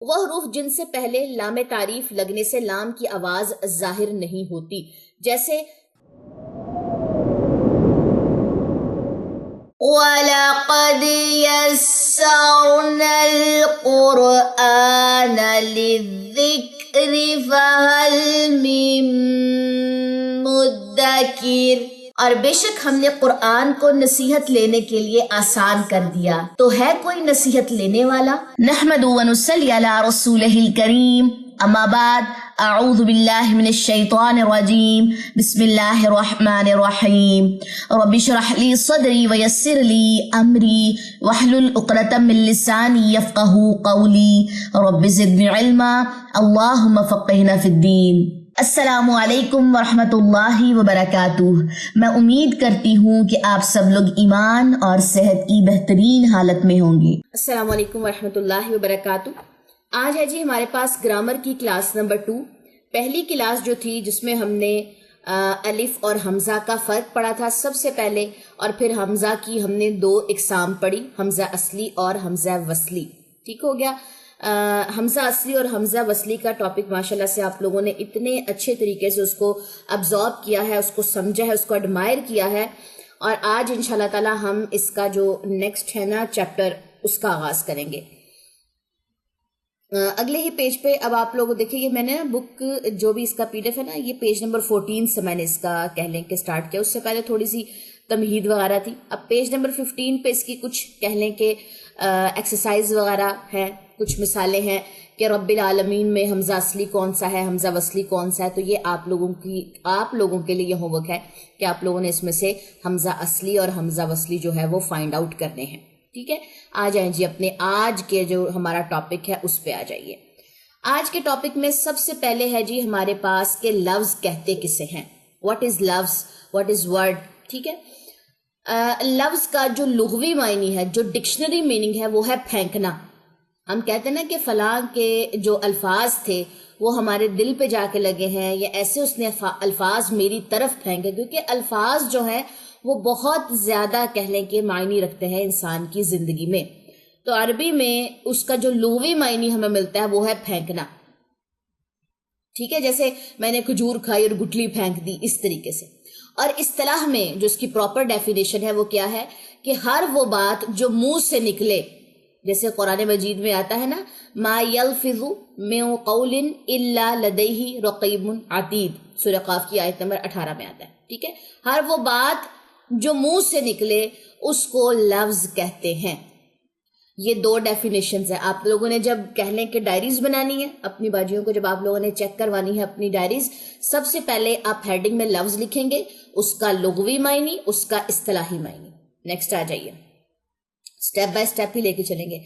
وہ حروف جن سے پہلے لام تعریف لگنے سے لام کی آواز ظاہر نہیں ہوتی، جیسے وَلَقَدْ يَسَّرْنَا الْقُرْآنَ لِلذِّكْرِ فَهَلْ مِن مُدَّكِرٍ، اور بے شک ہم نے قرآن کو نصیحت لینے کے لیے آسان کر دیا، تو ہے کوئی نصیحت لینے والا؟ نحمد و نصلی علی رسولہ الکریم، اما بعد، اعوذ باللہ من الشیطان الرجیم، بسم اللہ الرحمن الرحیم، رب اشرح لی صدری ویسر لی امری واحلل عقدۃ من لسانی یفقہوا قولی، رب زدنی علما، اللہم فقہنا فی الدین۔ السلام علیکم ورحمۃ اللہ وبرکاتہ۔ میں امید کرتی ہوں کہ آپ سب لوگ ایمان اور صحت کی بہترین حالت میں ہوں گے۔ السلام علیکم ورحمۃ اللہ وبرکاتہ۔ آج ہے جی ہمارے پاس گرامر کی کلاس نمبر 2، پہلی کلاس جو تھی جس میں ہم نے الف اور حمزہ کا فرق پڑھا تھا سب سے پہلے، اور پھر حمزہ کی ہم نے 2 اقسام پڑھی، حمزہ اصلی اور حمزہ وصلی۔ ٹھیک ہو گیا؟ حمزہ اصلی اور حمزہ وصلی کا ٹاپک ماشاءاللہ سے آپ لوگوں نے اتنے اچھے طریقے سے اس کو ابزارب کیا ہے، اس کو سمجھا ہے، اس کو ایڈمائر کیا ہے، اور آج انشاءاللہ تعالی ہم اس کا جو نیکسٹ ہے نا چیپٹر، اس کا آغاز کریں گے۔ اگلے ہی پیج پہ اب آپ لوگ دیکھیں، یہ میں نے بک جو بھی اس کا PDF ہے نا، یہ پیج نمبر 14 سے میں نے اس کا کہہ لیں کہ سٹارٹ کیا، اس سے پہلے تھوڑی سی تمہید وغیرہ تھی۔ اب پیج نمبر 15 پہ اس کی کچھ کہہ لیں کہ ایکسرسائز وغیرہ ہیں، کچھ مثالیں ہیں کہ رب العالمین میں حمزہ اصلی کون سا ہے، حمزہ وصلی کون سا ہے، تو یہ آپ لوگوں کے لیے یہ ہوم ورک ہے کہ آپ لوگوں نے اس میں سے حمزہ اصلی اور حمزہ وصلی جو ہے وہ فائنڈ آؤٹ کرنے ہیں۔ ٹھیک ہے، آ جائیں جی اپنے آج کے جو ہمارا ٹاپک ہے اس پہ آ جائیے۔ آج کے ٹاپک میں سب سے پہلے ہے جی ہمارے پاس کہ لفظ کہتے کسے ہیں، واٹ از لفظ، واٹ از ورڈ۔ ٹھیک ہے، لفظ کا جو لغوی معنی ہے، جو ڈکشنری میننگ ہے، وہ ہے پھینکنا۔ ہم کہتے ہیں نا کہ فلاں کے جو الفاظ تھے وہ ہمارے دل پہ جا کے لگے ہیں، یا ایسے اس نے الفاظ میری طرف پھینکے، کیونکہ الفاظ جو ہیں وہ بہت زیادہ کہہ لیں کہ معنی رکھتے ہیں انسان کی زندگی میں۔ تو عربی میں اس کا جو لغوی معنی ہمیں ملتا ہے وہ ہے پھینکنا۔ ٹھیک ہے، جیسے میں نے کھجور کھائی اور گٹلی پھینک دی، اس طریقے سے۔ اور اصطلاح میں جو اس کی پراپر ڈیفینیشن ہے وہ کیا ہے کہ ہر وہ بات جو منہ سے نکلے، جیسے قرآن مجید میں آتا ہے نا، ما یلفظ من قول الا لدیہ رقیب عتید، سورہ قاف کی آیت نمبر 18 میں آتا ہے۔ ٹھیک ہے، ہر وہ بات جو منہ سے نکلے اس کو لفظ کہتے ہیں۔ یہ 2 ڈیفینیشنز ہیں۔ آپ لوگوں نے جب کہہ لیں کہ ڈائریز بنانی ہے اپنی باجیوں کو، جب آپ لوگوں نے چیک کروانی ہے اپنی ڈائریز، سب سے پہلے آپ ہیڈنگ میں لفظ لکھیں گے، اس کا لغوی معنی، اس کا اصطلاحی معنی۔ نیکسٹ آ جائیے، سٹیپ بائی سٹیپ ہی لے کے چلیں گے۔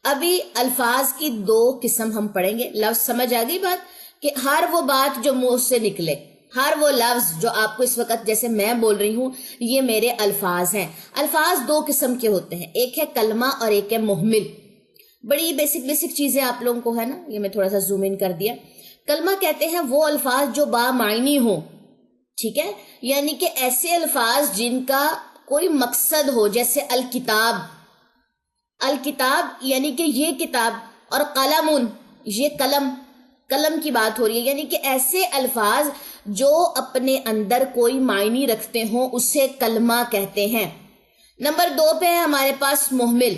ابھی الفاظ کی 2 قسم ہم پڑھیں گے۔ لفظ سمجھ آ گئی بات کہ ہر وہ بات جو منہ سے نکلے، ہر وہ لفظ جو آپ کو اس وقت جیسے میں بول رہی ہوں یہ میرے الفاظ ہیں۔ الفاظ 2 قسم کے ہوتے ہیں، ایک ہے کلمہ اور ایک ہے محمل۔ بڑی بیسک چیزیں آپ لوگوں کو ہے نا، یہ میں تھوڑا سا زوم ان کر دیا۔ کلمہ کہتے ہیں وہ الفاظ جو بامعنی ہوں، ٹھیک ہے، یعنی کہ ایسے الفاظ جن کا کوئی مقصد ہو، جیسے الکتاب، الکتاب یعنی کہ یہ کتاب، اور قلم، یہ قلم کی بات ہو رہی ہے، یعنی کہ ایسے الفاظ جو اپنے اندر کوئی معنی رکھتے ہوں اسے کلمہ کہتے ہیں۔ نمبر 2 پہ ہے ہمارے پاس محمل۔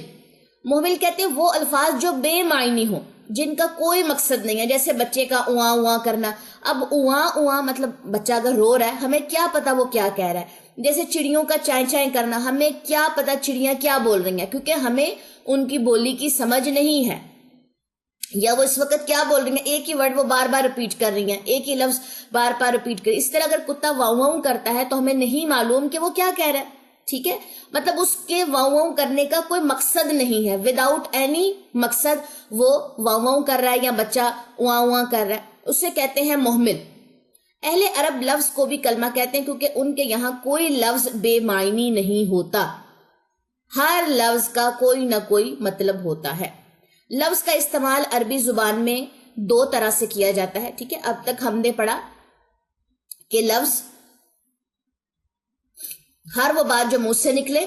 محمل کہتے ہیں وہ الفاظ جو بے معنی ہوں، جن کا کوئی مقصد نہیں ہے، جیسے بچے کا اواں اواں کرنا۔ اب اواں مطلب بچہ اگر رو رہا ہے ہمیں کیا پتا وہ کیا کہہ رہا ہے، جیسے چڑیوں کا چائیں چائیں کرنا، ہمیں کیا پتا چڑیاں کیا بول رہی ہیں، کیونکہ ہمیں ان کی بولی کی سمجھ نہیں ہے، یا وہ اس وقت کیا بول رہی ہیں، ایک ہی ورڈ وہ بار بار ریپیٹ کر رہی ہیں، ایک ہی لفظ بار بار ریپیٹ کر رہی ہیں۔ اس طرح اگر کتا واؤ واؤ کرتا ہے تو ہمیں نہیں معلوم کہ وہ کیا کہہ رہا ہے۔ ٹھیک ہے، مطلب اس کے واؤ واؤ کرنے کا کوئی مقصد نہیں ہے، وداؤٹ اینی مقصد وہ واؤ واؤ کر رہا ہے یا بچہ اواں اواں کر رہا ہے، اسے کہتے ہیں محمل۔ اہل عرب لفظ کو بھی کلمہ کہتے ہیں کیونکہ ان کے یہاں کوئی لفظ بے معنی نہیں ہوتا، ہر لفظ کا کوئی نہ کوئی مطلب ہوتا ہے۔ لفظ کا استعمال عربی زبان میں 2 طرح سے کیا جاتا ہے۔ ٹھیک ہے، اب تک ہم نے پڑھا کہ لفظ ہر وہ بات جو منہ سے نکلے،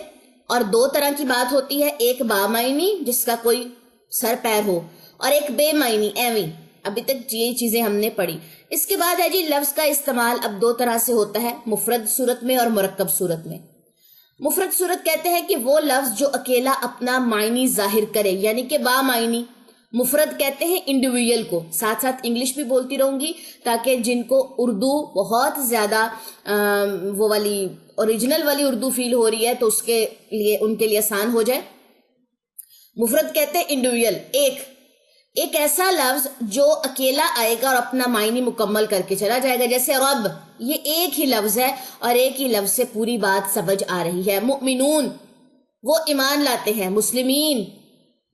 اور 2 طرح کی بات ہوتی ہے، ایک بامعنی جس کا کوئی سر پیر ہو، اور ایک بے معنی ایویں. ابھی تک یہ چیزیں ہم نے پڑھی. اس کے بعد ہے جی لفظ کا استعمال اب دو طرح سے ہوتا ہے، مفرد صورت میں اور مرکب صورت میں. مفرد صورت کہتے ہیں کہ وہ لفظ جو اکیلا اپنا معنی ظاہر کرے، یعنی کہ با معنی. مفرد کہتے ہیں انڈیویجول کو. ساتھ ساتھ انگلش بھی بولتی رہوں گی تاکہ جن کو اردو بہت زیادہ وہ والی اوریجنل والی اردو فیل ہو رہی ہے تو اس کے لیے ان کے لیے آسان ہو جائے. مفرد کہتے ہیں انڈیویجول، ایک ایسا لفظ جو اکیلا آئے گا اور اپنا معنی مکمل کر کے چلا جائے گا. جیسے رب، یہ ایک ہی لفظ ہے اور ایک ہی لفظ سے پوری بات سمجھ آ رہی ہے. مؤمنون، وہ ایمان لاتے ہیں. مسلمین،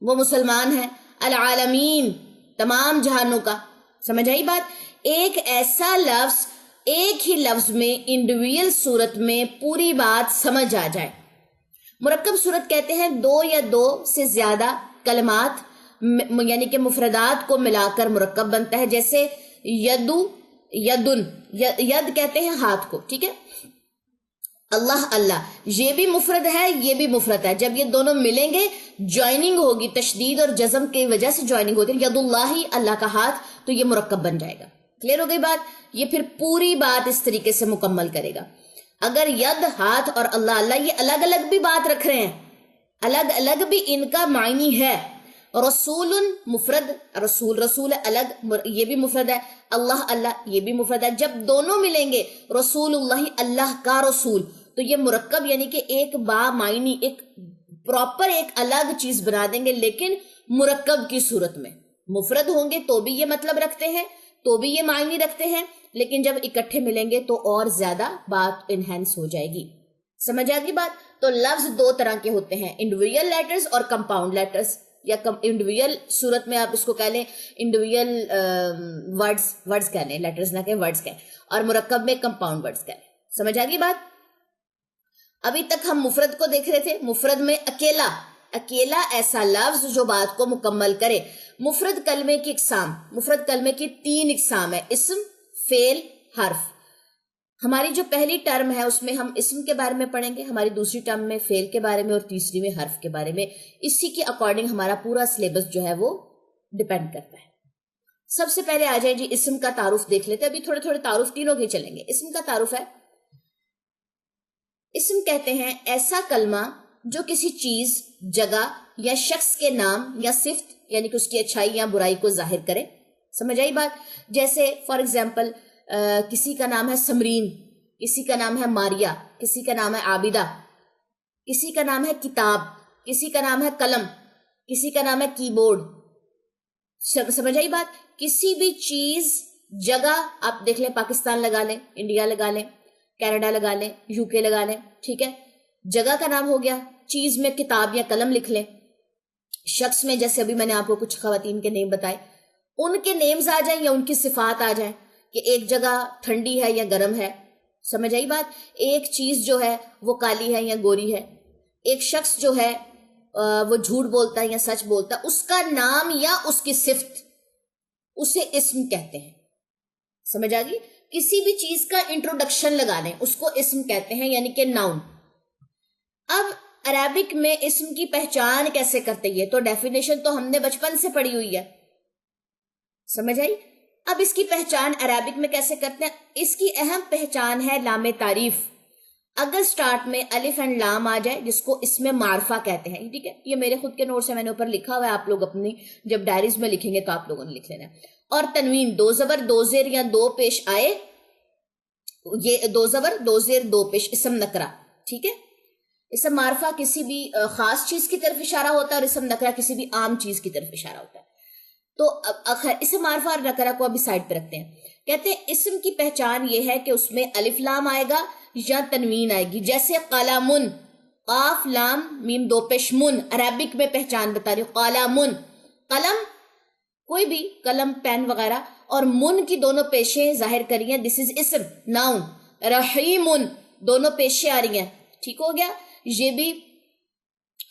وہ مسلمان ہیں. العالمین، تمام جہانوں کا. سمجھ آئی بات؟ ایک ایسا لفظ ایک ہی لفظ میں انڈیویجول صورت میں پوری بات سمجھ آ جائے. مرکب صورت کہتے ہیں دو یا دو سے زیادہ کلمات یعنی کہ مفردات کو ملا کر مرکب بنتا ہے. جیسے یدو، یدن، ید کہتے ہیں ہاتھ کو، ٹھیک ہے. اللہ، اللہ، یہ بھی مفرد ہے، یہ بھی مفرد ہے. جب یہ دونوں ملیں گے جوائننگ ہوگی، تشدید اور جزم کی وجہ سے جوائننگ ہوتی ہے. ید اللہ، اللہ کا ہاتھ، تو یہ مرکب بن جائے گا. کلیئر ہو گئی بات؟ یہ پھر پوری بات اس طریقے سے مکمل کرے گا. اگر ید، ہاتھ اور اللہ، اللہ یہ الگ الگ بھی بات رکھ رہے ہیں، الگ الگ بھی ان کا معنی ہے. رسول مفرد، رسول، رسول الگ، یہ بھی مفرد ہے. اللہ، اللہ یہ بھی مفرد ہے. جب دونوں ملیں گے رسول اللہ، اللہ کا رسول، تو یہ مرکب یعنی کہ ایک با معنی، ایک پراپر ایک الگ چیز بنا دیں گے. لیکن مرکب کی صورت میں مفرد ہوں گے تو بھی یہ مطلب رکھتے ہیں، تو بھی یہ معنی رکھتے ہیں، لیکن جب اکٹھے ملیں گے تو اور زیادہ بات انہینس ہو جائے گی. سمجھ آ گئی بات؟ تو لفظ دو طرح کے ہوتے ہیں، انڈیویجول لیٹرز اور کمپاؤنڈ لیٹرز. یا انڈیویجول صورت میں آپ اس کو کہہ لیں انڈیویجول ورڈز کہہ لیں، لیٹرز نہ کہیں، ورڈز کہیں. اور مرکب میں کمپاؤنڈ ورڈز کہہ لیں. سمجھ آ گئی بات؟ ابھی تک ہم مفرد کو دیکھ رہے تھے. مفرد میں اکیلا ایسا لفظ جو بات کو مکمل کرے. مفرد کلمے کی اقسام، مفرد کلمے کی 3 اقسام ہے، اسم، فعل، حرف. ہماری جو پہلی ٹرم ہے اس میں ہم اسم کے بارے میں پڑھیں گے، ہماری دوسری ٹرم میں فعل کے بارے میں، اور تیسری میں حرف کے بارے میں. اسی کے اکارڈنگ ہمارا پورا سلیبس جو ہے وہ ڈیپینڈ کرتا ہے. سب سے پہلے آ جائیں جی اسم کا تعارف دیکھ لیتے ہیں. ابھی تھوڑے تھوڑے تعارف تینوں کے چلیں گے. اسم کا تعارف ہے، اسم کہتے ہیں ایسا کلمہ جو کسی چیز، جگہ یا شخص کے نام یا صفت یعنی کہ اس کی اچھائی یا برائی کو ظاہر کرے. سمجھ آئی بات؟ جیسے فار ایگزامپل کسی کا نام ہے سمرین، کسی کا نام ہے ماریا، کسی کا نام ہے عابدہ، کسی کا نام ہے کتاب، کسی کا نام ہے قلم، کسی کا نام ہے کی بورڈ. سمجھ آئی بات؟ کسی بھی چیز، جگہ آپ دیکھ لیں، پاکستان لگا لیں، انڈیا لگا لیں، کینیڈا لگا لیں، یو کے لگا لیں، ٹھیک ہے. جگہ کا نام ہو گیا، چیز میں کتاب یا قلم لکھ لیں. شخص میں جیسے ابھی میں نے آپ کو کچھ خواتین کے نیم بتائے، ان کے نیمز آ جائیں یا ان کی صفات آ جائیں کہ ایک جگہ ٹھنڈی ہے یا گرم ہے. سمجھ آئی بات؟ ایک چیز جو ہے وہ کالی ہے یا گوری ہے. ایک شخص جو ہے وہ جھوٹ بولتا ہے یا سچ بولتا ہے، اس کا نام یا اس کی صفت، اسے اسم کہتے ہیں. سمجھ آ گئی؟ کسی بھی چیز کا انٹروڈکشن لگا لیں اس کو اسم کہتے ہیں، یعنی کہ ناؤن. اب عربک میں اسم کی پہچان کیسے کرتے ہیں؟ تو ڈیفینیشن تو ہم نے بچپن سے پڑھی ہوئی ہے. سمجھ آئی؟ اب اس کی پہچان عربک میں کیسے کرتے ہیں؟ اس کی اہم پہچان ہے لام تعریف. اگر سٹارٹ میں الف اینڈ لام آ جائے جس کو اسم معرفہ کہتے ہیں، ٹھیک ہے. یہ میرے خود کے نوٹ سے میں نے اوپر لکھا ہوا ہے، آپ لوگ اپنی جب ڈائریز میں لکھیں گے تو آپ لوگوں نے لکھ لینا. اور تنوین، 2 زبر 2 زیر یا 2 پیش آئے، یہ 2 زبر 2 زیر 2 پیش، اسم نکرہ، ٹھیک ہے. اسم معرفہ کسی بھی خاص چیز کی طرف اشارہ ہوتا ہے اور اسم نکرہ کسی بھی عام چیز کی طرف اشارہ ہوتا ہے. تو اسم معرفہ اور نکرہ کو ابھی سائڈ پہ رکھتے ہیں. کہتے ہیں اسم کی پہچان یہ ہے کہ اس میں الف لام آئے گا یا تنوین آئے گی. جیسے قلمن، قاف لام میم 2 پیش من، عربک میں پہچان بتا رہی ہوں. قلمن، قلم کوئی بھی قلم، پین وغیرہ، اور من کی دونوں پیشیں ظاہر کری ہیں، دس از اسم ناؤن. رحیمن، دونوں پیشیں آ رہی ہیں، ٹھیک ہو گیا، یہ بھی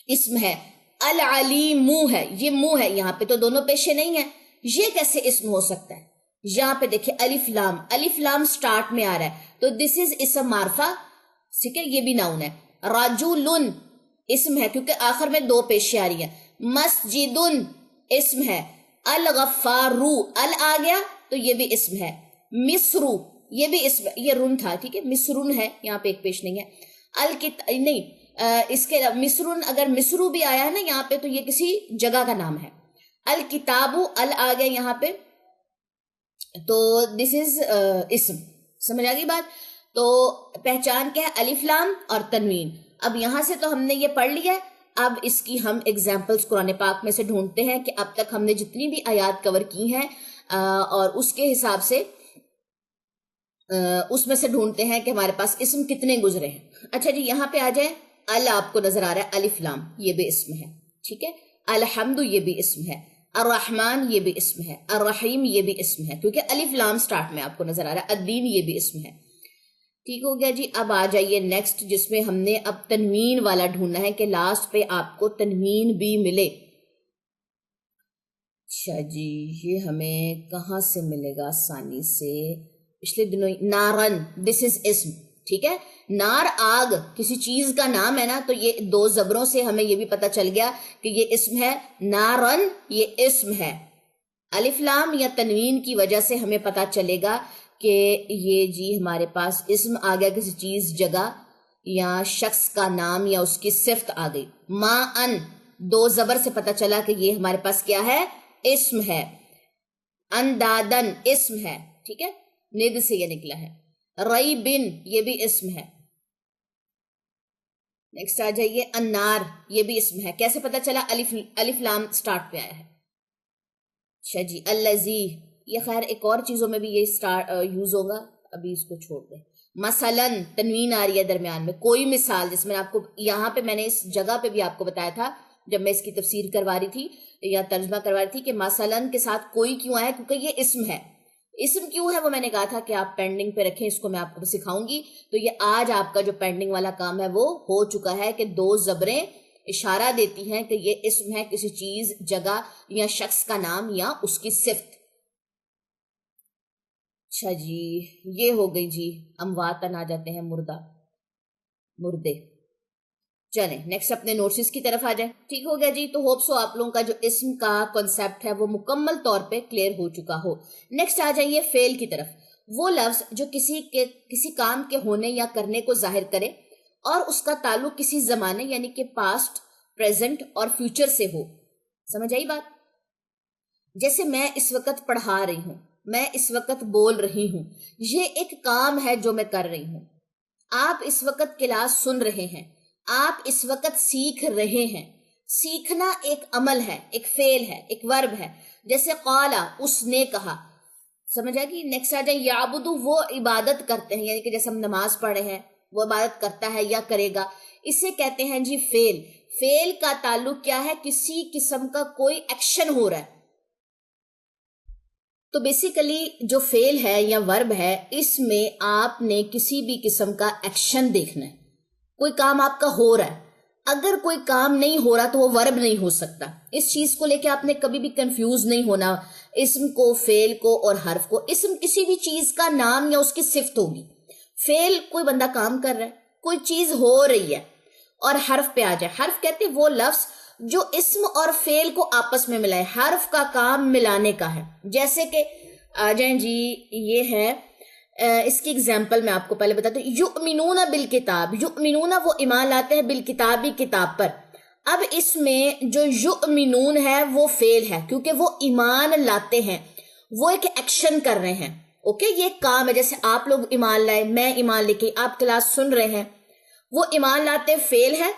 اسم ہے. العلیم ہے، یہ منہ ہے، یہاں پہ تو دونوں پیشے نہیں ہیں، یہ کیسے اسم ہو سکتا ہے؟ یہاں پہ دیکھیں الف لام، الف لام سٹارٹ میں آ رہا ہے تو دس از اسم معرفہ، ٹھیک ہے، یہ بھی ناؤن ہے. رجلن اسم ہے کیونکہ آخر میں 2 پیشے آ رہی ہیں. مسجدن اسم ہے. الغفارو، ال آ گیا تو یہ بھی اسم ہے. مصرو یہ بھی اسم، یہ رن تھا ٹھیک ہے، مصرن ہے یہاں پہ ایک پیش نہیں ہے. نہیں اس کے مصرن اگر مصرو بھی آیا ہے نا یہاں پہ تو یہ کسی جگہ کا نام ہے. الکتابو ال آ گیا یہاں پہ تو دس از اسم. سمجھ آ گئی بات؟ تو پہچان کیا ہے؟ الف لام اور تنوین. اب یہاں سے تو ہم نے یہ پڑھ لیا ہے، اب اس کی ہم ایگزامپلس قرآن پاک میں سے ڈھونڈتے ہیں کہ اب تک ہم نے جتنی بھی آیات کور کی ہیں اور اس کے حساب سے اس میں سے ڈھونڈتے ہیں کہ ہمارے پاس اسم کتنے گزرے ہیں. اچھا جی یہاں پہ آ جائیں. ال آپ کو نظر آ رہا ہے، الف لام یہ بھی اسم ہے ٹھیک ہے. الحمد یہ بھی اسم ہے. الرحمن یہ بھی اسم ہے. الرحیم یہ بھی اسم ہے کیونکہ الف لام سٹارٹ میں آپ کو نظر آ رہا ہے. الدین یہ بھی اسم ہے. ٹھیک ہو گیا جی. اب آ جائیے نیکسٹ جس میں ہم نے اب تنوین والا ڈھونڈنا ہے کہ لاسٹ پہ آپ کو تنوین بھی ملے. اچھا جی یہ ہمیں کہاں سے ملے گا آسانی سے؟ پچھلے دنوں نارن، دس از اسم ٹھیک ہے. نار آگ کسی چیز کا نام ہے نا، تو یہ دو زبروں سے ہمیں یہ بھی پتا چل گیا کہ یہ اسم ہے. نارن یہ اسم ہے. الف لام یا تنوین کی وجہ سے ہمیں پتا چلے گا کہ یہ جی ہمارے پاس اسم آ گیا کسی چیز، جگہ یا شخص کا نام یا اس کی صفت آ گئی. ما ان دو زبر سے پتا چلا کہ یہ ہمارے پاس کیا ہے؟ اسم ہے. اندادن اسم ہے ٹھیک ہے، ند سے یہ نکلا ہے. رئی بن یہ بھی اسم ہے. نیکسٹ آ جائیے. انار یہ بھی اسم ہے. کیسے پتا چلا؟ الف لام سٹارٹ پہ آیا ہے. اچھا جی. الذی یہ خیر ایک اور چیزوں میں بھی یہ یوز ہوگا، ابھی اس کو چھوڑ دیں. مثلاً تنوین آ رہی ہے درمیان میں. کوئی مثال، جس میں آپ کو یہاں پہ میں نے اس جگہ پہ بھی آپ کو بتایا تھا جب میں اس کی تفسیر کروا رہی تھی یا ترجمہ کروا رہی تھی کہ مثلاً کے ساتھ کوئی کیوں آیا، کیونکہ یہ اسم ہے. اسم کیوں ہے وہ میں نے کہا تھا کہ آپ پینڈنگ پہ رکھیں، اس کو میں آپ کو سکھاؤں گی. تو یہ آج آپ کا جو پینڈنگ والا کام ہے وہ ہو چکا ہے کہ دو زبریں اشارہ دیتی ہیں کہ یہ اسم ہے کسی چیز، جگہ یا شخص کا نام یا اس کی صفت. اچھا جی یہ ہو گئی جی. امواتن آ جاتے ہیں، مردے. چلیں نیکسٹ اپنے نوٹس کی طرف آ جائیں. ٹھیک ہو گیا جی. تو ہوپ سو آپ لوگوں کا جو اسم کا کنسیپٹ ہے وہ مکمل طور پہ کلیئر ہو چکا ہو. نیکسٹ آ جائیے فعل کی طرف. وہ لفظ جو کسی کام کے ہونے یا کرنے کو ظاہر کرے اور اس کا تعلق کسی زمانے یعنی کہ پاسٹ، پریزنٹ اور فیوچر سے ہو. سمجھ آئی بات؟ جیسے میں اس وقت پڑھا رہی ہوں، میں اس وقت بول رہی ہوں، یہ ایک کام ہے جو میں کر رہی ہوں. آپ اس وقت کلاس سن رہے ہیں، آپ اس وقت سیکھ رہے ہیں. سیکھنا ایک عمل ہے، ایک فعل ہے، ایک ورب ہے. جیسے قالا اس نے کہا. سمجھ آ گئی؟ نیکسٹ آ جائے. یعبدو وہ عبادت کرتے ہیں، یعنی کہ جیسے ہم نماز پڑھ رہے ہیں وہ عبادت کرتا ہے یا کرے گا. اسے کہتے ہیں جی فعل. فعل کا تعلق کیا ہے؟ کسی قسم کا کوئی ایکشن ہو رہا ہے. تو بیسیکلی جو فعل ہے یا ورب ہے اس میں آپ نے کسی بھی قسم کا ایکشن دیکھنا ہے. کوئی کام آپ کا ہو رہا ہے. اگر کوئی کام نہیں ہو رہا تو وہ ورب نہیں ہو سکتا. اس چیز کو لے کے آپ نے کبھی بھی کنفیوز نہیں ہونا. اسم کو، فعل کو اور حرف کو. اسم کسی بھی چیز کا نام یا اس کی صفت ہوگی. فعل کوئی بندہ کام کر رہا ہے، کوئی چیز ہو رہی ہے. اور حرف پہ آ جائے. حرف کہتے وہ لفظ جو اسم اور فعل کو آپس میں ملائے. حرف کا کام ملانے کا ہے. جیسے کہ آ جائیں جی یہ ہے اس کی اگزامپل میں آپ کو پہلے بتاتا ہوں. یؤمنون بالکتاب. یؤمنون وہ ایمان لاتے ہیں، بالکتابی کتاب پر. اب اس میں جو یؤمنون ہے وہ فعل ہے کیونکہ وہ ایمان لاتے ہیں، وہ ایک ایکشن کر رہے ہیں. اوکے یہ ایک کام ہے. جیسے آپ لوگ ایمان لائے، میں ایمان لے کے، آپ کلاس سن رہے ہیں. وہ ایمان لاتے فعل ہے.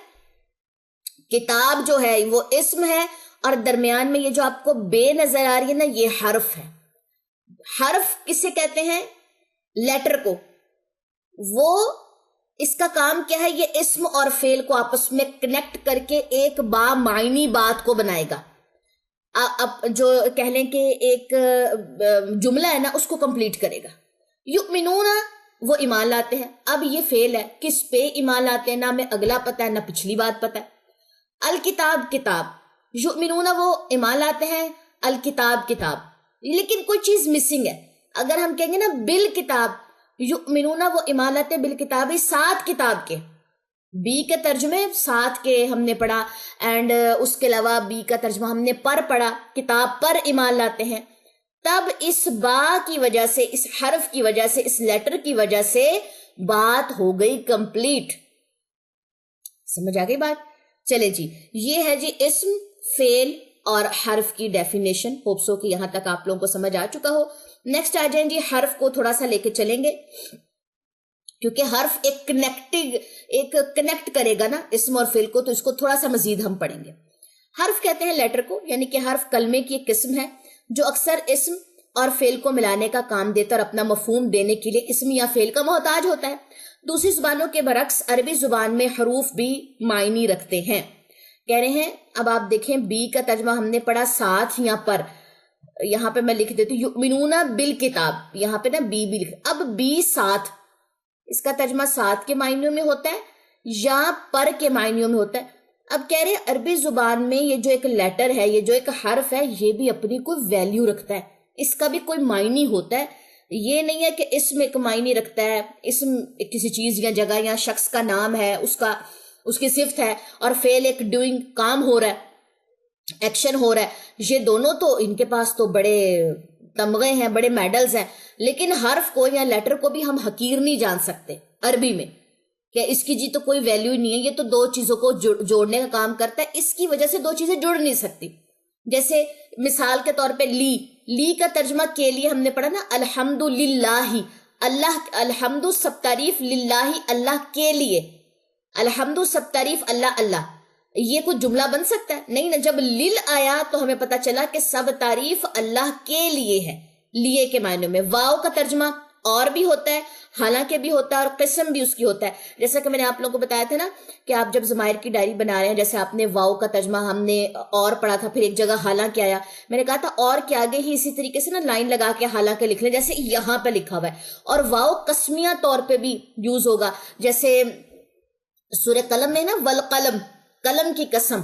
کتاب جو ہے وہ اسم ہے. اور درمیان میں یہ جو آپ کو بے نظر آ رہی ہے نا یہ حرف ہے. حرف کسے کہتے ہیں؟ لیٹر کو. وہ اس کا کام کیا ہے؟ یہ اسم اور فعل کو آپس میں کنیکٹ کر کے ایک بامعنی بات کو بنائے گا. اب جو کہہ لیں کہ ایک جملہ ہے نا اس کو کمپلیٹ کرے گا. یؤمنون وہ ایمان لاتے ہیں. اب یہ فعل ہے، کس پہ ایمان لاتے ہیں؟ نہ ہمیں اگلا پتہ ہے نہ پچھلی بات پتہ ہے. الکتاب کتاب. یؤمنون وہ ایمان لاتے ہیں، الکتاب کتاب. لیکن کوئی چیز مسنگ ہے. اگر ہم کہیں گے نا بالکتاب، یؤمنون وہ ایمان لاتے ہیں بالکتاب ساتھ کتاب کے. بی کے ترجمے ساتھ کے ہم نے پڑھا، اینڈ اس کے علاوہ بی کا ترجمہ ہم نے پر پڑھا، کتاب پر ایمان لاتے ہیں. تب اس با کی وجہ سے، اس حرف کی وجہ سے، اس لیٹر کی وجہ سے بات ہو گئی کمپلیٹ. سمجھ آ گئی بات؟ چلے جی، یہ ہے جی اسم، فعل اور حرف کی ڈیفینیشن. ہوپ سو کہ یہاں تک آپ لوگوں کو سمجھ آ چکا ہو. نیکسٹ آ جائیں جی، حرف کو تھوڑا سا لے کے چلیں گے، کیونکہ حرف ایک کنیکٹ کرے گا نا اسم اور فعل کو، تو اس کو تھوڑا سا مزید ہم پڑھیں گے. حرف کہتے ہیں لیٹر کو، یعنی کہ حرف کلمے کی ایک قسم ہے جو اکثر اسم اور فعل کو ملانے کا کام دیتا اور اپنا مفہوم دینے کے لیے اسم یا فعل کا محتاج ہوتا ہے. دوسری زبانوں کے برعکس عربی زبان میں حروف بھی معنی رکھتے ہیں. کہہ رہے ہیں، اب آپ دیکھیں بی کا ترجمہ ہم نے پڑھا ساتھ یا پر. یہاں پہ میں لکھ دیتی ہوں یؤمنون بالکتاب، یہاں پہ نا بی بھی لکھ. اب بی ساتھ، اس کا ترجمہ ساتھ کے معنیوں میں ہوتا ہے یا پر کے معنیوں میں ہوتا ہے. اب کہہ رہے ہیں عربی زبان میں یہ جو ایک لیٹر ہے، یہ جو ایک حرف ہے، یہ بھی اپنی کوئی ویلیو رکھتا ہے، اس کا بھی کوئی معنی ہوتا ہے. یہ نہیں ہے کہ اسم ایک معنی رکھتا ہے، اسم کسی چیز یا جگہ یا شخص کا نام ہے، اس کی صفت ہے، اور فعل ایک ڈوئنگ، کام ہو رہا ہے، ایکشن ہو رہا ہے. یہ دونوں تو ان کے پاس تو بڑے تمغے ہیں، بڑے میڈلز ہیں. لیکن حرف کو یا لیٹر کو بھی ہم حقیر نہیں جان سکتے عربی میں، کہ اس کی جی تو کوئی ویلیو نہیں ہے، یہ تو دو چیزوں کو جوڑنے کا کام کرتا ہے، اس کی وجہ سے دو چیزیں جڑ نہیں سکتی. جیسے مثال کے طور پہ لی کا ترجمہ کے لیے ہم نے پڑھا نا الحمد للہ، اللہ، الحمد سب تعریف، للہ اللہ کے لیے، الحمد سب تعریف اللہ اللہ. یہ کوئی جملہ بن سکتا ہے؟ نہیں نا. جب لل آیا تو ہمیں پتا چلا کہ سب تعریف اللہ کے لیے ہے، لیے کے معنی میں. واو کا ترجمہ اور بھی ہوتا ہے، حالانکہ بھی ہوتا ہے، اور قسم بھی اس کی ہوتا ہے. جیسا کہ میں نے آپ لوگوں کو بتایا تھا نا کہ آپ جب ضمائر کی ڈائری بنا رہے ہیں، جیسے آپ نے واو کا ترجمہ ہم نے اور پڑھا تھا، پھر ایک جگہ حالانکہ آیا، میں نے کہا تھا اور کے آگے ہی اسی طریقے سے نا لائن لگا کے حالانکہ لکھ لیں، جیسے یہاں پہ لکھا ہوا ہے. اور واو قسمیہ طور پہ بھی یوز ہوگا، جیسے سورہ قلم میں نا والقلم، قلم کی قسم،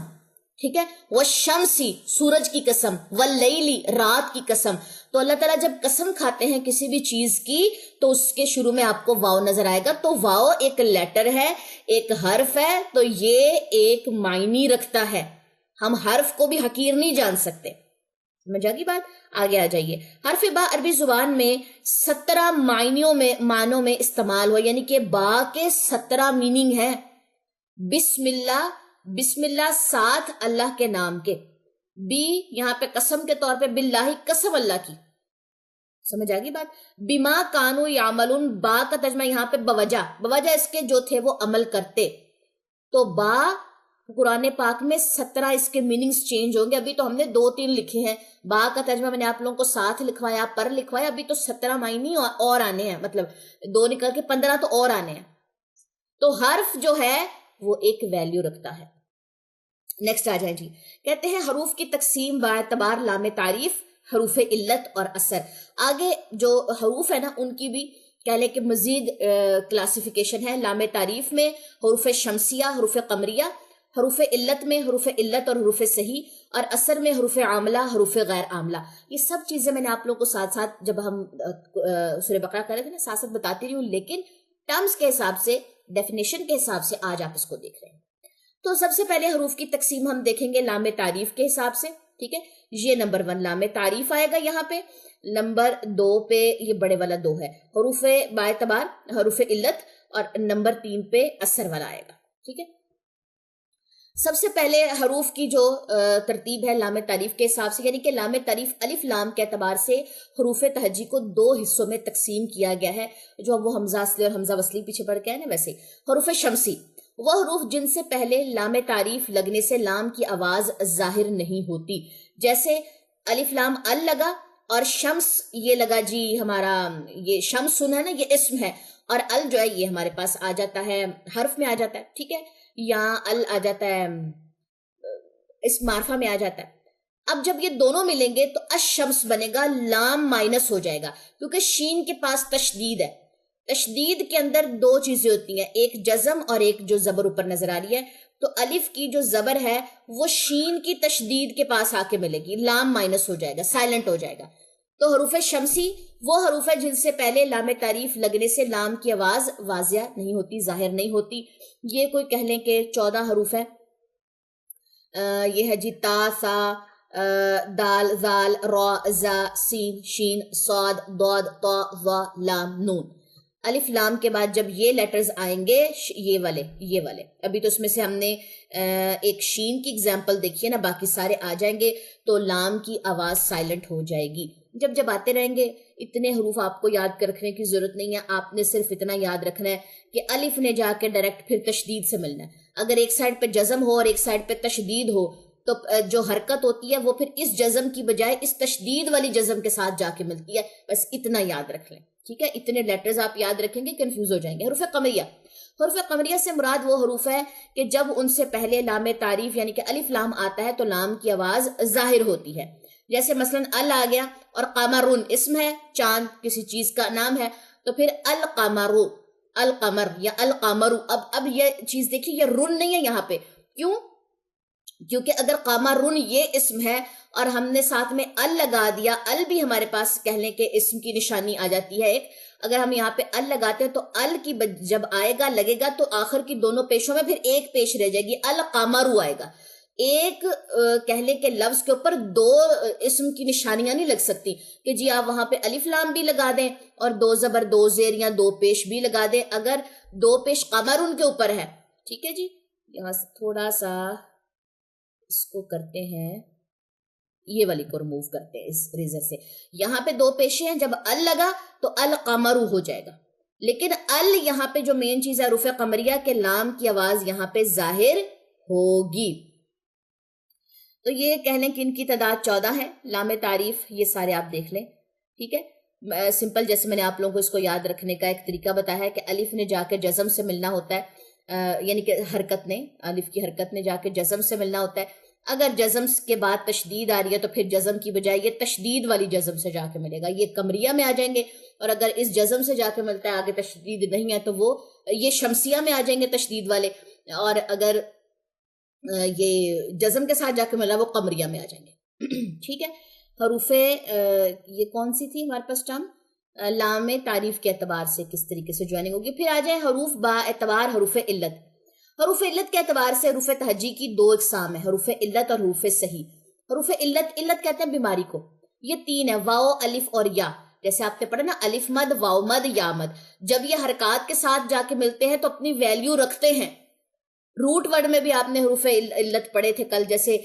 ٹھیک ہے، والشمسی سورج کی قسم، واللیلی رات کی قسم. تو اللہ تعالیٰ جب قسم کھاتے ہیں کسی بھی چیز کی تو اس کے شروع میں آپ کو واو نظر آئے گا. تو واو ایک لیٹر ہے، ایک حرف ہے، تو یہ ایک معنی رکھتا ہے. ہم حرف کو بھی حقیر نہیں جان سکتے. سمجھ آگی بات؟ آگے آ جائیے. حرف با عربی زبان میں 17 معنوں میں استعمال ہوا، یعنی کہ با کے 17 میننگ ہے. بسم اللہ ساتھ اللہ کے نام کے. بی یہاں پہ قسم کے طور پہ، باللہ قسم اللہ کی. سمجھ آگی بات؟ بما کانو یعملون، با کا ترجمہ یہاں پہ بوجہ اس کے جو تھے وہ عمل کرتے. تو با قرآن پاک میں 17 اس کے میننگز چینج ہوں گے. ابھی تو ہم نے 2-3 لکھے ہیں. با کا ترجمہ میں نے آپ لوگوں کو ساتھ لکھوایا، پر لکھوایا. ابھی تو 17 معنی اور آنے ہیں، مطلب 2 نکل کے 15 تو اور آنے ہیں. تو حرف جو ہے وہ ایک ویلیو رکھتا ہے. نیکسٹ آ جائیں جی. کہتے ہیں حروف کی تقسیم با اعتبار لام تعریف، حروف علت اور اثر. آگے جو حروف ہے نا ان کی بھی کہہ لیں کہ مزید کلاسیفیکیشن ہے. لام تعریف میں حروف شمسیہ، حروف قمریہ، حروف علت میں حروف علت اور حروف صحیح، اور اثر میں حروف عاملہ، حروف غیر عاملہ. یہ سب چیزیں میں نے آپ لوگوں کو ساتھ ساتھ جب ہم سورہ بقرہ کر رہے تھے نا ساتھ ساتھ بتاتی رہی ہوں، لیکن ٹرمز کے حساب سے، ڈیفینیشن کے حساب سے آج آپ اس کو دیکھ رہے ہیں. تو سب سے پہلے حروف کی تقسیم ہم دیکھیں گے لام تعریف کے حساب سے. ٹھیک ہے، یہ نمبر 1 لام تعریف آئے گا یہاں پہ. نمبر 2 پہ یہ بڑے والا 2 ہے حروف با اعتبار، حروف علت، اور نمبر 3 پہ اثر والا آئے گا. ٹھیک ہے، سب سے پہلے حروف کی جو ترتیب ہے لام تعریف کے حساب سے، یعنی کہ لام تعریف الف لام کے اعتبار سے حروف تہجی کو 2 حصوں میں تقسیم کیا گیا ہے، جو وہ حمزہ اصلی اور حمزہ وصلی پیچھے پڑھ کے ہے نا ویسے. حروف شمسی وہ حروف جن سے پہلے لام تعریف لگنے سے لام کی آواز ظاہر نہیں ہوتی، جیسے الف لام ال لگا اور شمس یہ لگا جی ہمارا، یہ شمس سن ہے نا، یہ اسم ہے، اور ال جو ہے یہ ہمارے پاس آ جاتا ہے حرف میں آ جاتا ہے. ٹھیک ہے، یا ال آ جاتا ہے اس معرفہ میں آ جاتا ہے. اب جب یہ دونوں ملیں گے تو الشمس بنے گا، لام مائنس ہو جائے گا کیونکہ شین کے پاس تشدید ہے. تشدید کے اندر 2 چیزیں ہوتی ہیں، ایک جزم اور ایک جو زبر اوپر نظر آ رہی ہے. تو الف کی جو زبر ہے وہ شین کی تشدید کے پاس آ کے ملے گی، لام مائنس ہو جائے گا، سائلنٹ ہو جائے گا. تو حروف شمسی وہ حروف ہے جن سے پہلے لام تعریف لگنے سے لام کی آواز واضح نہیں ہوتی، ظاہر نہیں ہوتی. یہ کوئی کہہ لیں کہ 14 حروف ہے. یہ ہے جی تا، سا، دال، زال، را، زا، سین، شین، صاد، ضاد، طا، ظا، لام، نون. الف لام کے بعد جب یہ لیٹرز آئیں گے، یہ والے ابھی تو اس میں سے ہم نے ایک شین کی اگزامپل دیکھی ہے نا، باقی سارے آ جائیں گے تو لام کی آواز سائلنٹ ہو جائے گی. جب آتے رہیں گے. اتنے حروف آپ کو یاد کر رکھنے کی ضرورت نہیں ہے، آپ نے صرف اتنا یاد رکھنا ہے کہ الف نے جا کے ڈائریکٹ پھر تشدید سے ملنا ہے. اگر ایک سائڈ پہ جزم ہو اور ایک سائڈ پہ تشدید ہو تو جو حرکت ہوتی ہے وہ پھر اس جزم کی بجائے اس تشدید والی جزم کے ساتھ جا کے ملتی ہے. بس اتنا یاد رکھ لیں، ٹھیک ہے. اتنے لیٹرز آپ یاد رکھیں گے، کنفیوز ہو جائیں گے. حروف قمریہ، حروف قمریہ سے مراد وہ حروف ہے کہ جب ان سے پہلے لام تعریف یعنی کہ الف لام آتا ہے تو لام کی آواز ظاہر ہوتی ہے. جیسے مثلا ال آ گیا اور قمرون اسم ہے، چاند کسی چیز کا نام ہے، تو پھر القمرو، القمر یا القمرو. اب یہ چیز دیکھیے، یہ رن نہیں ہے یہاں پہ. کیوں؟ کیونکہ اگر قمرون یہ اسم ہے اور ہم نے ساتھ میں ال لگا دیا، ال بھی ہمارے پاس کہہ لیں کہ اسم کی نشانی آ جاتی ہے ایک. اگر ہم یہاں پہ ال لگاتے ہیں تو ال کی جب آئے گا لگے گا تو آخر کی دونوں پیشوں میں پھر ایک پیش رہ جائے گی، القمرو آئے گا. ایک کہہ لیں کہ لفظ کے اوپر دو اسم کی نشانیاں نہیں لگ سکتی کہ جی آپ وہاں پہ الف لام بھی لگا دیں اور دو زبر دو زیر یا دو پیش بھی لگا دیں اگر دو پیش قمر ان کے اوپر ہے. ٹھیک ہے جی. یہاں سے تھوڑا سا اس کو کرتے ہیں، یہ والی کو ریموو کرتے ہیں اس ریزر سے. یہاں پہ دو پیشے ہیں، جب ال لگا تو القمرو ہو جائے گا. لیکن ال یہاں پہ جو مین چیز ہے حروف قمریہ کے لام کی آواز یہاں پہ ظاہر ہوگی. تو یہ کہہ لیں کہ ان کی تعداد 14 ہے. لام تعریف یہ سارے آپ دیکھ لیں، ٹھیک ہے. سمپل جیسے میں نے آپ لوگوں کو اس کو یاد رکھنے کا ایک طریقہ بتایا ہے کہ الف نے جا کے جزم سے ملنا ہوتا ہے، یعنی کہ حرکت نے، الف کی حرکت نے جا کے جزم سے ملنا ہوتا ہے. اگر جزم کے بعد تشدید آ رہی ہے تو پھر جزم کی بجائے یہ تشدید والی جزم سے جا کے ملے گا، یہ قمریہ میں آ جائیں گے. اور اگر اس جزم سے جا کے ملتا ہے آگے تشدید نہیں ہے تو وہ یہ شمسیہ میں آ جائیں گے تشدید والے. اور اگر یہ جزم کے ساتھ جا کے ملا وہ قمریہ میں آ جائیں گے. ٹھیک ہے. حروف یہ کون سی تھی ہمارے پاس ٹرم؟ لام تعریف کے اعتبار سے کس طریقے سے جوائننگ ہوگی. پھر آ جائے حروف با اعتبار حروف علت. حروف علت کے اعتبار سے حروف تہجی کی دو اقسام ہیں، حروف علت اور حروف صحیح. حروف علت کہتے ہیں بیماری کو. یہ تین ہے، واو، الف اور یا. جیسے آپ نے پڑھا نا الف مد، واو مد، یا مد. جب یہ حرکات کے ساتھ جا کے ملتے ہیں تو اپنی ویلیو رکھتے ہیں. روٹ ورڈ میں بھی آپ نے حروف علت پڑھے تھے کل، جیسے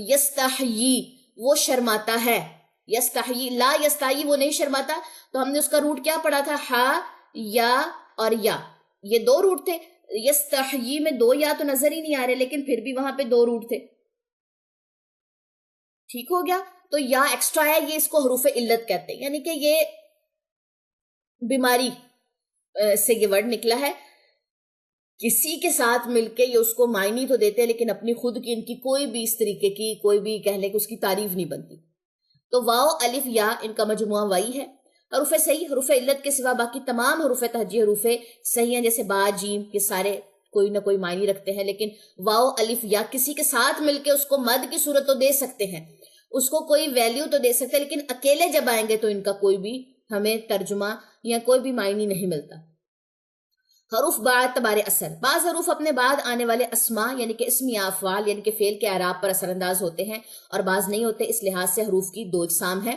یستحیی وہ شرماتا ہے، یستحیی. لا یستحیی وہ نہیں شرماتا، تو ہم نے اس کا روٹ کیا پڑھا تھا؟ ہا، یا اور یا. یہ دو روٹ تھے. یستحیی میں دو یا تو نظر ہی نہیں آ رہے لیکن پھر بھی وہاں پہ دو روٹ تھے. ٹھیک ہو گیا. تو یا ایکسٹرا ہے، یہ اس کو حروف علت کہتے ہیں، یعنی کہ یہ بیماری سے یہ ورڈ نکلا ہے. کسی کے ساتھ مل کے یہ اس کو معنی تو دیتے ہیں لیکن اپنی خود کی ان کی کوئی بھی اس طریقے کی کوئی بھی کہہ لیں کہ اس کی تعریف نہیں بنتی. تو واو، الف، یا ان کا مجموعہ وائی ہے. حروف صحیح، حروف علت کے سوا باقی تمام حروف تہجی حروف صحیح ہیں. جیسے با، جیم، یہ سارے کوئی نہ کوئی معنی رکھتے ہیں لیکن واو، الف، یا کسی کے ساتھ مل کے اس کو مد کی صورت تو دے سکتے ہیں، اس کو کوئی ویلیو تو دے سکتے ہیں، لیکن اکیلے جب آئیں گے تو ان کا کوئی بھی ہمیں ترجمہ یا کوئی بھی معنی نہیں ملتا. حروف با اعتبار اثر. بعض حروف اپنے بعد آنے والے اسما یعنی کہ اسم یا افعال یعنی کہ فعل کے اعراب پر اثر انداز ہوتے ہیں اور بعض نہیں ہوتے. اس لحاظ سے حروف کی دو اقسام ہیں.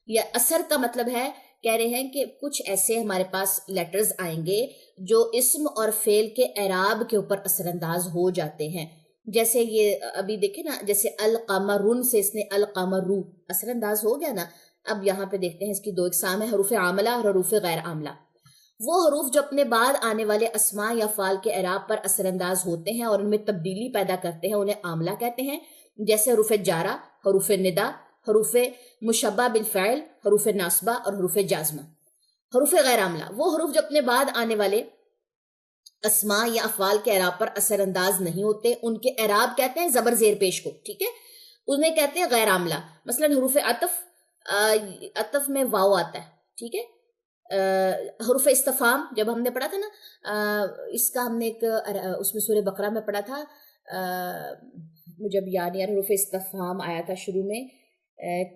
یا اثر کا مطلب ہے، کہہ رہے ہیں کہ کچھ ایسے ہمارے پاس لیٹرز آئیں گے جو اسم اور فعل کے اعراب کے اوپر اثر انداز ہو جاتے ہیں. جیسے یہ ابھی دیکھیں نا، جیسے القمرن سے اس نے القمرو اثر انداز ہو گیا نا. اب یہاں پہ دیکھتے ہیں اس کی دو اقسام ہیں، حروف عاملہ اور حروف غیر عاملہ. وہ حروف جو اپنے بعد آنے والے اسماء یا فعال کے اعراب پر اثر انداز ہوتے ہیں اور ان میں تبدیلی پیدا کرتے ہیں، انہیں عاملہ کہتے ہیں. جیسے حروف جارہ، حروف ندا، حروف مشبہ بالفعل، حروف ناصبہ اور حروف جازمہ. حروف غیر عاملہ وہ حروف جو اپنے بعد آنے والے اسماء یا افعال کے اعراب پر اثر انداز نہیں ہوتے، ان کے اعراب کہتے ہیں زبر زیر پیش کو. ٹھیک ہے. انہیں کہتے ہیں غیر عاملہ. مثلا حروف عطف میں واو آتا ہے. ٹھیک ہے. حروف استفہام جب ہم نے پڑھا تھا نا، اس کا ہم نے ایک اس میں سورہ بقرہ میں پڑھا تھا، مجھے اب یاد نہیں آ رہا. حروف استفہام آیا تھا شروع میں،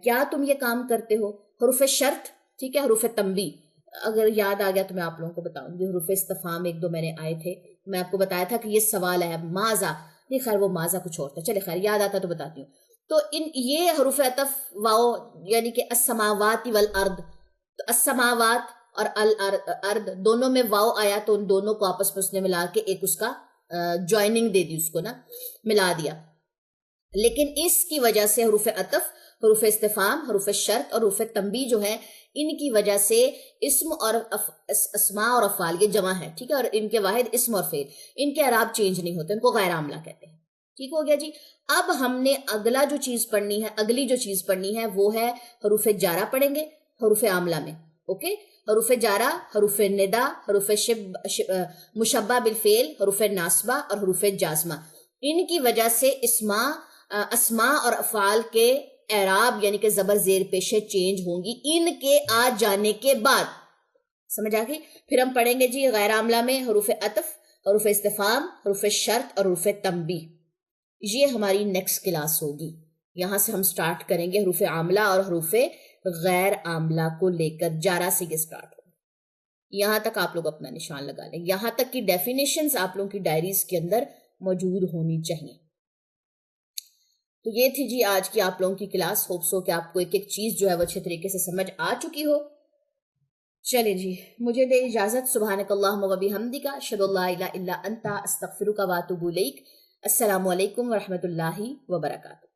کیا تم یہ کام کرتے ہو. حروف شرط، ٹھیک ہے، حروف تنبیہ، اگر یاد آ گیا تو میں آپ لوگوں کو بتاؤں گی. حروف استفہام ایک دو میں نے آئے تھے، میں آپ کو بتایا تھا کہ یہ سوال ہے ماذا، نہیں خیر وہ ماذا کچھ اور تھا، چلے خیر یاد آتا تو بتاتی ہوں. تو یہ حروف عطف واو یعنی کہ السماوات والارض، تو السماوات اور الارض دونوں میں واو آیا تو ان دونوں کو آپس میں اس نے ملا کے ایک اس کا جوائننگ دے دی، اس کو نا ملا دیا. لیکن اس کی وجہ سے حروف عطف، حروف استفہام، حروف شرط اور حروف تنبیہ جو ہے، ان کی وجہ سے اسم اور اسماء اور افعال یہ جمع ہے، ٹھیک ہے، اور ان کے واحد اسم اور فعل، ان کے اعراب چینج نہیں ہوتے، ان کو غیر عاملہ کہتے ہیں. ٹھیک ہو گیا جی. اب ہم نے اگلی جو چیز پڑھنی ہے وہ ہے حروف جارہ پڑھیں گے حروف عاملہ میں. اوکے، حروف جارہ، حروف ندا، حروف مشبہ بالفعل، حروف ناصبہ اور حروف جازمہ، ان کی وجہ سے اسماء اور افعال کے اعراب یعنی کہ زبر زیر پیشے چینج ہوں گی ان کے آ جانے کے بعد. سمجھ آ گئی؟ پھر ہم پڑھیں گے جی غیر عاملہ میں حروف عطف، حروف استفہام، حروف شرط اور حروف تنبیہ. یہ ہماری نیکسٹ کلاس ہوگی. یہاں سے ہم سٹارٹ کریں گے حروف عاملہ اور حروف غیر عاملہ کو لے کر، جارہ سے یہ سٹارٹ ہوگا. یہاں تک آپ لوگ اپنا نشان لگا لیں، یہاں تک کی ڈیفینیشنز آپ لوگوں کی ڈائریز کے اندر موجود ہونی چاہیے. تو یہ تھی جی آج کی آپ لوگوں کی کلاس. ہوپ سو کہ آپ کو ایک ایک چیز جو ہے وہ اچھے طریقے سے سمجھ آ چکی ہو. چلیں جی، مجھے دے اجازت. سبحانک اللہم و بحمدک، اشہد ان لا الہ الا انت، استغفرک و اتوب الیک. السلام علیکم ورحمۃ اللہ وبرکاتہ.